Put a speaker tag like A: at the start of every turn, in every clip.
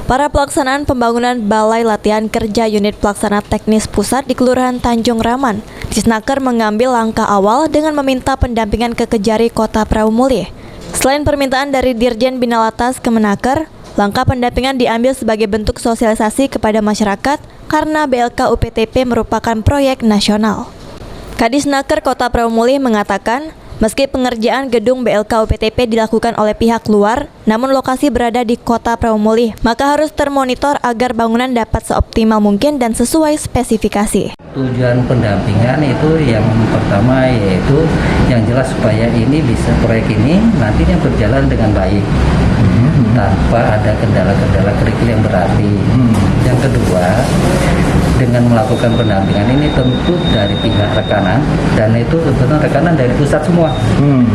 A: Para pelaksanaan pembangunan Balai Latihan Kerja Unit Pelaksana Teknis Pusat di Kelurahan Tanjung Raman, Disnaker mengambil langkah awal dengan meminta pendampingan ke Kejari Kota Praumulih. Selain permintaan dari Dirjen Binalatas Kemenaker, langkah pendampingan diambil sebagai bentuk sosialisasi kepada masyarakat karena BLK UPTP merupakan proyek nasional. Kadisnaker Kota Praumulih mengatakan, meski pengerjaan gedung BLK UPTP dilakukan oleh pihak luar, namun lokasi berada di Kota Praumulih, maka harus termonitor agar bangunan dapat seoptimal mungkin dan sesuai spesifikasi.
B: Tujuan pendampingan itu yang pertama yaitu yang jelas supaya proyek ini nantinya berjalan dengan baik tanpa ada kendala-kendala kerikil yang berarti. Yang kedua, dengan melakukan pendampingan ini tentu dari pihak rekanan, dan itu tentunya rekanan dari pusat semua,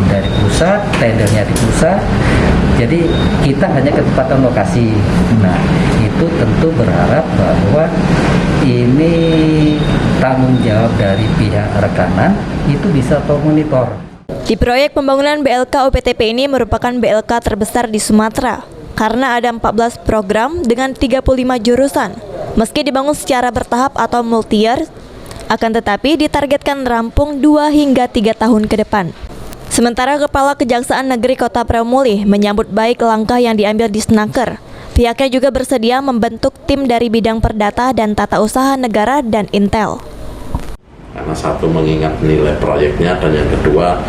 B: dari pusat, tendernya di pusat, jadi kita hanya ketepatan lokasi. Nah, itu tentu berharap bahwa ini tanggung jawab dari pihak rekanan itu bisa termonitor.
A: Di proyek pembangunan BLK UPTP ini merupakan BLK terbesar di Sumatera karena ada 14 program dengan 35 jurusan. Meski dibangun secara bertahap atau multi-year, akan tetapi ditargetkan rampung 2 hingga 3 tahun ke depan. Sementara Kepala Kejaksaan Negeri Kota Praumulih menyambut baik langkah yang diambil Disnaker. Pihaknya juga bersedia membentuk tim dari bidang perdata dan tata usaha negara dan Intel.
C: Karena satu mengingat nilai proyeknya, dan yang kedua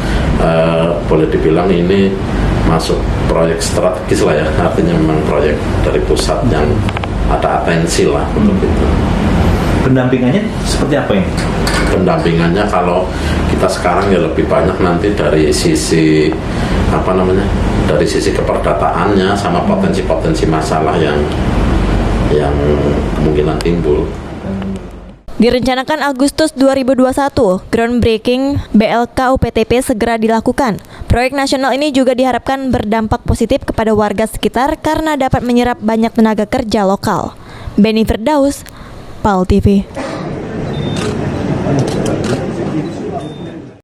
C: boleh dibilang ini masuk proyek strategis lah ya, artinya memang proyek dari pusat yang ada atensi lah untuk itu.
D: Pendampingannya seperti apa ini?
C: Pendampingannya kalau kita sekarang ya lebih banyak nanti dari sisi dari sisi keperdataannya sama potensi-potensi masalah yang kemungkinan timbul.
A: Direncanakan Agustus 2021, groundbreaking BLK UPTP segera dilakukan. Proyek nasional ini juga diharapkan berdampak positif kepada warga sekitar karena dapat menyerap banyak tenaga kerja lokal. Beni Firdaus, PAL TV.